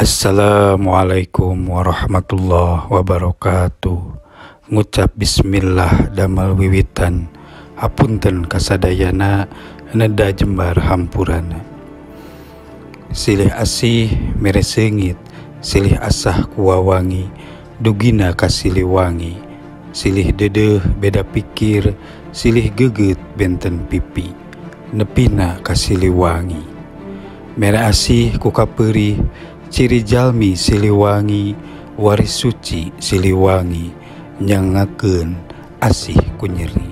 Assalamualaikum warahmatullahi wabarakatuh. Ngucap bismillah damal wiwitan, hapunten kasadayana neda jembar hampurana. Silih asih mere sengit, silih asah kuwawangi, dugina kasilih wangi. Silih dedeh beda pikir, silih geget benten pipi, nepina kasilih wangi. Mere asih ku kaperi, ciri jalmi siliwangi, waris suci siliwangi, nyangakeun asih kunyeri.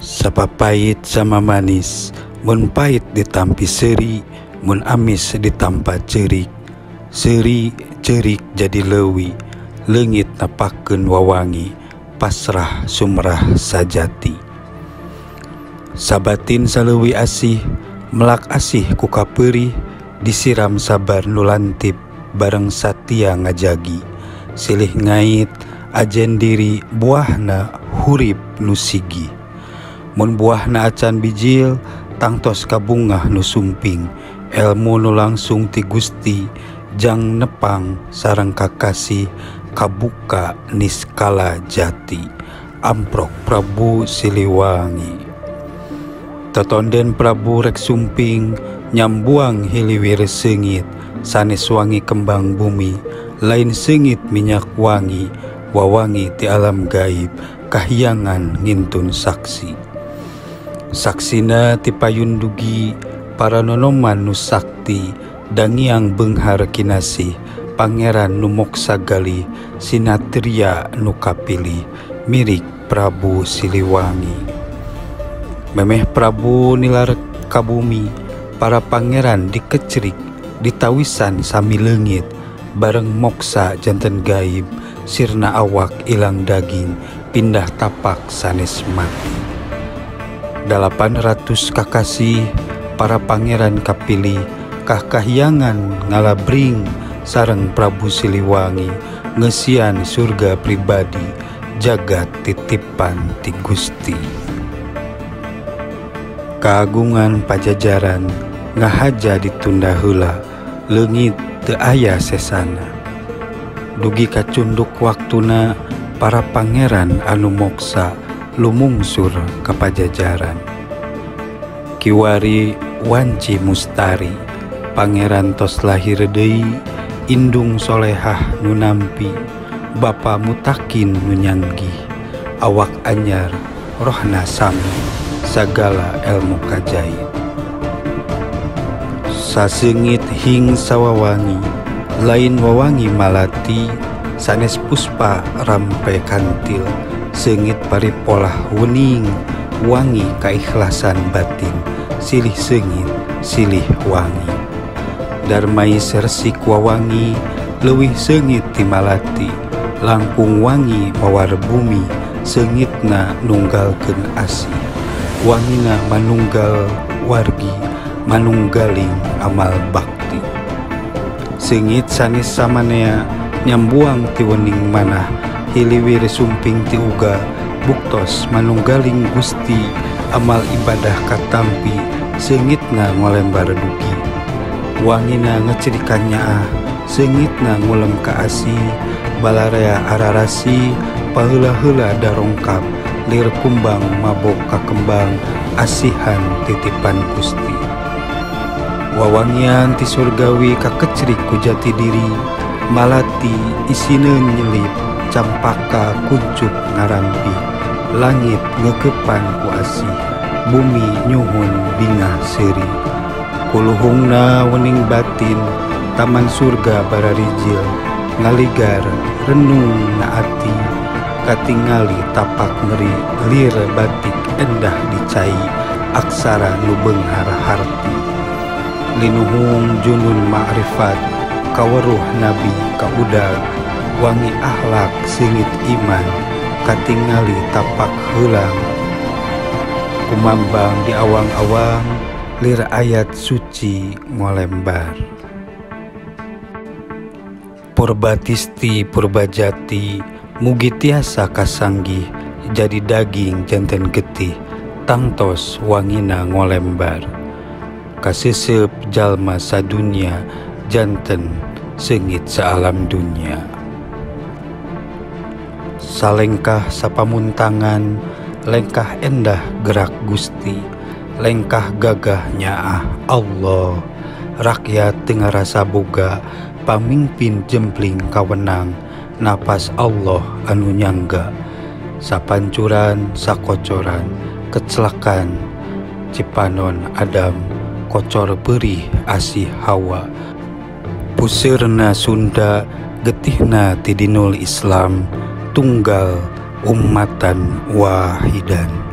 Sapapait sama manis, mun pait ditampi seri, mun amis ditampa cerik. Seri cerik jadi lewi, leungit napakeun wawangi, pasrah sumrah sajati. Sabatin saleuwi asih, melak asih ku kaperi, disiram sabar nulantip bareng satia ngajagi. Silih ngait ajen diri buahna hurip nusigi. Mun buahna acan bijil tangtos kabungah nu sumping, elmu nu langsung ti Gusti jang nepang sareng kakasih kabuka niskala jati. Amprok Prabu Siliwangi. Totonden Prabu rek sumping, nyambuang hiliwir sengit, sanes wangi kembang bumi, lain sengit minyak wangi, wawangi ti alam gaib, kahyangan ngintun saksi. Saksina ti payun dugi, para nonoman nu sakti, dangiang beunghar kinasih, pangeran nu moksa galih, sinatria nu kapilih, mirik Prabu Siliwangi. Memeh Prabu nilar kabumi, para pangeran dikecerik, ditawisan sami leungit, bareng moksa janten gaib, sirna awak ilang daging, pindah tapak sanes mati. 800 kakasih, para pangeran kapilih, kahyangan ngalabring, sareng Prabu Siliwangi, ngesian surga pribadi, jagat titipan ti Gusti. Keagungan Pajajaran ngahaja ditunda heula, leungit teu aya sesana. Dugi kacunduk waktuna, para pangeran anu moksa lumungsur ka Pajajaran. Kiwari wanci mustari, pangeran tos lahir deui, indung solehah nu nampi, bapa mutakin nu nyanggih, awak anyar rohna sami, sagala elmu kajaib. Saseungit hing sawawangi, lain wawangi malati, sanes puspa rampe kantil, seungit paripolah wening, wangi kaikhlasan batin, silih seungit silih wangi. Darmai sersik wawangi, leuwih seungit ti malati, langkung wangi mawar bumi, seungitna nunggalkeun asih, wangina manunggal wargi, manunggaling amal bakti. Seungit sanes samanea, nyambuang ti wening manah, hiliwir sumping ti uga, buktos manunggaling Gusti, amal ibadah katampi, seungitna ngolembar dugi. Wangina ngecerikan nyaah, seungitna ngulem ka asih, balarea ararasi, paheula-heula darongkap, lir kumbang mabok kakembang, asihan titipan Gusti. Wawangian ti surgawi kakecerik ku jati diri, malati isineun nyelip, campaka kuncup ngarampi, langit ngekepan ku asih, bumi nyuhun bingah seri. Kuluhungna wening batin, taman surga bararijil, ngaligar renung naati, katingali tapak ngeri, lir batik endah dicai, aksara nu beunghar harti. Linuhung junun ma'rifat, kaweruh nabi kaudag, wangi akhlak seungit iman, katingali tapak heulang. Kumambang di awang-awang, lir ayat suci ngolembar. Purbatisti purbajati, mugi tiasa kasanggih, jadi daging janten getih, tangtos wangina ngolembar. Kasesep jalma sadunya, janten sengit sealam dunia. Salengkah sapamuntangan, lengkah endah gerak Gusti, lengkah gagahnya Allah. Rakyat tengah rasa boga, pamimpin jempling kawenang, napas Allah anu nyangga. Sapancuran sakocoran, kecelakan cipanon Adam, kocor perih asih Hawa. Pusirna Sunda, getihna tidinul Islam, tunggal ummatan wahidan.